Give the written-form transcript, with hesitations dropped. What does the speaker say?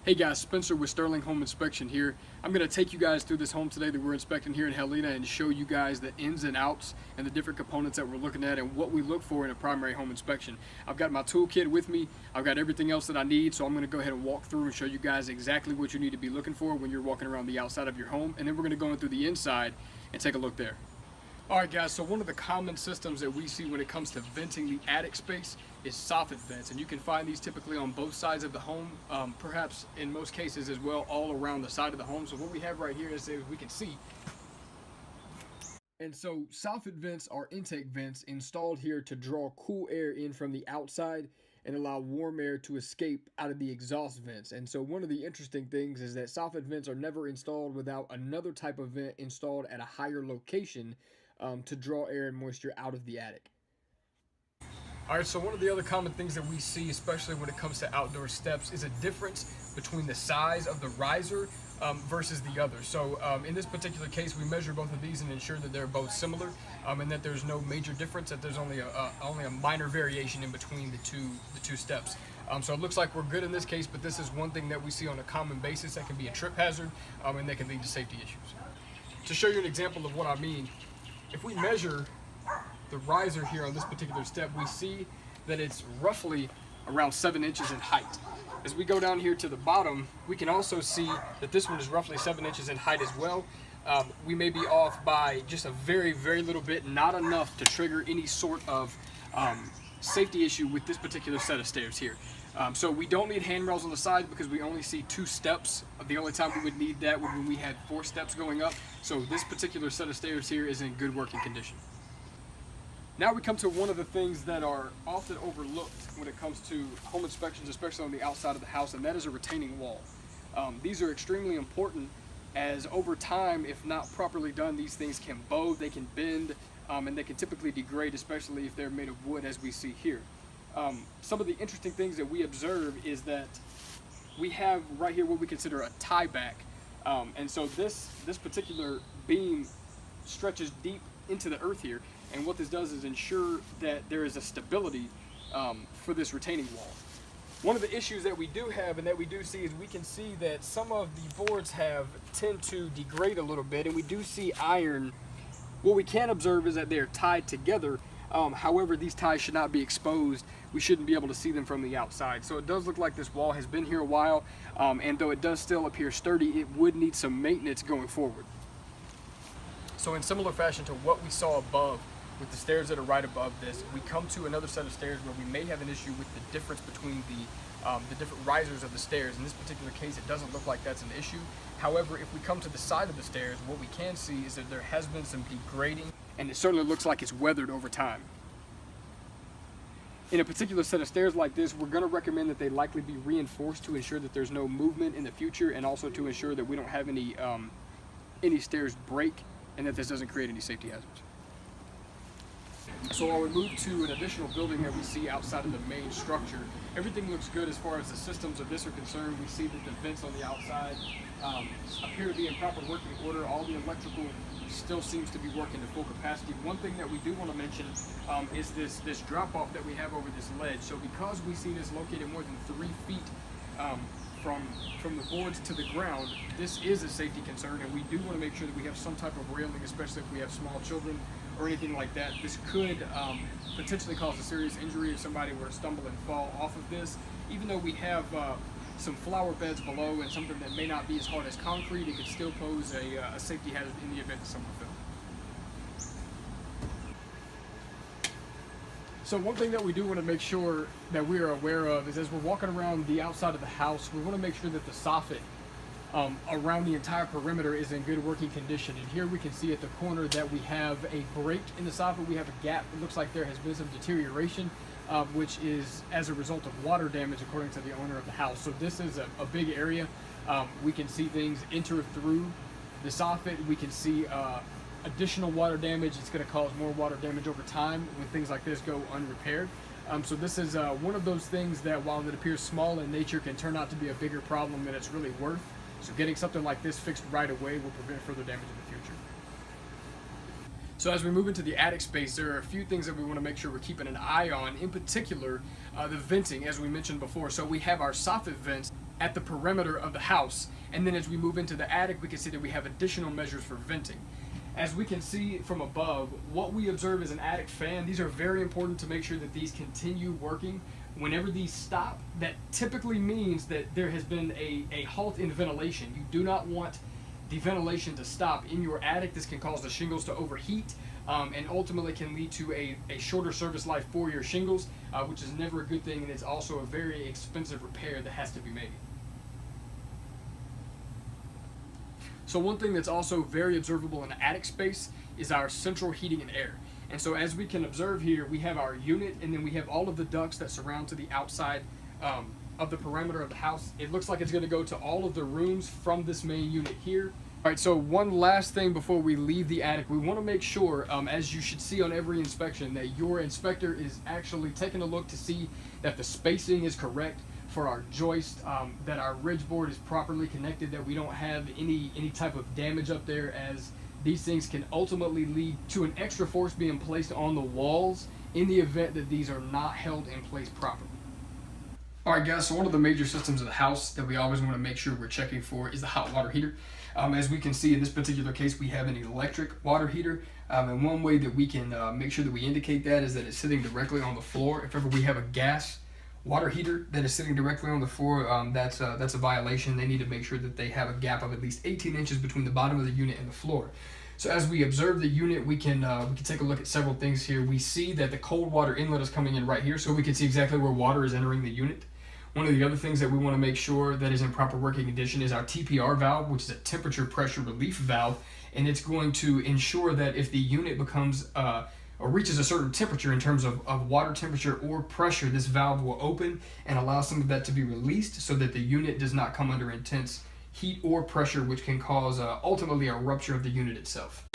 Hey guys, Spencer with Sterling Home Inspection here. I'm going to take you guys through this home today that we're inspecting here in Helena and show you guys the ins and outs and the different components that we're looking at and what we look for in a primary home inspection. I've got my toolkit with me. I've got everything else that I need, so I'm going to go ahead and walk through and show you guys exactly what you need to be looking for when you're walking around the outside of your home, and then we're going to go in through the inside and take a look there. Alright guys, so one of the common systems that we see when it comes to venting the attic space is soffit vents, and you can find these typically on both sides of the home, perhaps in most cases as well all around the side of the home. So what we have right here is, as we can see, and so soffit vents are intake vents installed here to draw cool air in from the outside and allow warm air to escape out of the exhaust vents. And so one of the interesting things is that soffit vents are never installed without another type of vent installed at a higher location to draw air and moisture out of the attic. Alright, so one of the other common things that we see, especially when it comes to outdoor steps, is a difference between the size of the riser versus the other. So in this particular case, we measure both of these and ensure that they're both similar, and that there's no major difference, that there's only a minor variation in between the two steps. So it looks like we're good in this case, but this is one thing that we see on a common basis that can be a trip hazard, and that can lead to safety issues. To show you an example of what I mean, if we measure the riser here on this particular step, we see that it's roughly around 7 inches in height. As we go down here to the bottom, we can also see that this one is roughly 7 inches in height as well. We may be off by just a very, very little bit, not enough to trigger any sort of safety issue with this particular set of stairs here. So we don't need handrails on the side because we only see 2 steps. The only time we would need that would be when we had 4 steps going up. So this particular set of stairs here is in good working condition. Now we come to one of the things that are often overlooked when it comes to home inspections, especially on the outside of the house, and that is a retaining wall. These are extremely important, as over time, if not properly done, these things can bow, they can bend, and they can typically degrade, especially if they're made of wood, as we see here. Some of the interesting things that we observe is that we have right here what we consider a tie back, and so this particular beam stretches deep into the earth here, and what this does is ensure that there is a stability for this retaining wall. One of the issues that we do have and that we do see is we can see that some of the boards tend to degrade a little bit, and we do see iron. What we can observe is that they're tied together. However, these ties should not be exposed. We shouldn't be able to see them from the outside. So it does look like this wall has been here a while, and though it does still appear sturdy, it would need some maintenance going forward. So in similar fashion to what we saw above with the stairs that are right above this, we come to another set of stairs where we may have an issue with the difference between the different risers of the stairs. In this particular case, it doesn't look like that's an issue. However, if we come to the side of the stairs, what we can see is that there has been some degrading, and it certainly looks like it's weathered over time. In a particular set of stairs like this, we're going to recommend that they likely be reinforced to ensure that there's no movement in the future, and also to ensure that we don't have any stairs break and that this doesn't create any safety hazards. So while we move to an additional building that we see outside of the main structure, everything looks good as far as the systems of this are concerned. We see that the vents on the outside appear to be in proper working order. All the electrical still seems to be working to full capacity. One thing that we do want to mention is this drop off that we have over this ledge. So because we see this located more than 3 feet from the boards to the ground, this is a safety concern, and we do want to make sure that we have some type of railing, especially if we have small children or anything like that. This could potentially cause a serious injury if somebody were to stumble and fall off of this. Even though we have some flower beds below and something that may not be as hard as concrete, it could still pose a safety hazard in the event that someone fell. So one thing that we do want to make sure that we are aware of is, as we're walking around the outside of the house, we want to make sure that the soffit around the entire perimeter is in good working condition. And here we can see at the corner that we have a break in the soffit. We have a gap. It looks like there has been some deterioration, which is as a result of water damage, according to the owner of the house. So this is a big area. We can see things enter through the soffit. We can see additional water damage. It's going to cause more water damage over time when things like this go unrepaired. So this is one of those things that, while it appears small in nature, can turn out to be a bigger problem than it's really worth. So getting something like this fixed right away will prevent further damage in the future. So as we move into the attic space, there are a few things that we want to make sure we're keeping an eye on. In particular, the venting, as we mentioned before. So we have our soffit vents at the perimeter of the house. And then as we move into the attic, we can see that we have additional measures for venting. As we can see from above, what we observe is an attic fan. These are very important to make sure that these continue working. Whenever these stop, that typically means that there has been a halt in ventilation. You do not want the ventilation to stop in your attic. This can cause the shingles to overheat, and ultimately can lead to a shorter service life for your shingles, which is never a good thing, and it's also a very expensive repair that has to be made. So one thing that's also very observable in the attic space is our central heating and air. And so as we can observe here, we have our unit, and then we have all of the ducts that surround to the outside of the perimeter of the house. It looks like it's going to go to all of the rooms from this main unit here. All right, so one last thing before we leave the attic, we want to make sure, as you should see on every inspection, that your inspector is actually taking a look to see that the spacing is correct for our joist, that our ridge board is properly connected, that we don't have any type of damage up there, as these things can ultimately lead to an extra force being placed on the walls in the event that these are not held in place properly. Alright guys, so one of the major systems of the house that we always want to make sure we're checking for is the hot water heater. As we can see in this particular case, we have an electric water heater, and one way that we can make sure that we indicate that is that it's sitting directly on the floor. If ever we have a gas water heater that is sitting directly on the floor, that's a violation. They need to make sure that they have a gap of at least 18 inches between the bottom of the unit and the floor. So as we observe the unit, we can take a look at several things here. We see that the cold water inlet is coming in right here, so we can see exactly where water is entering the unit. One of the other things that we want to make sure that is in proper working condition is our TPR valve, which is a temperature pressure relief valve, and it's going to ensure that if the unit becomes or reaches a certain temperature in terms of water temperature or pressure, this valve will open and allow some of that to be released so that the unit does not come under intense heat or pressure, which can cause ultimately a rupture of the unit itself.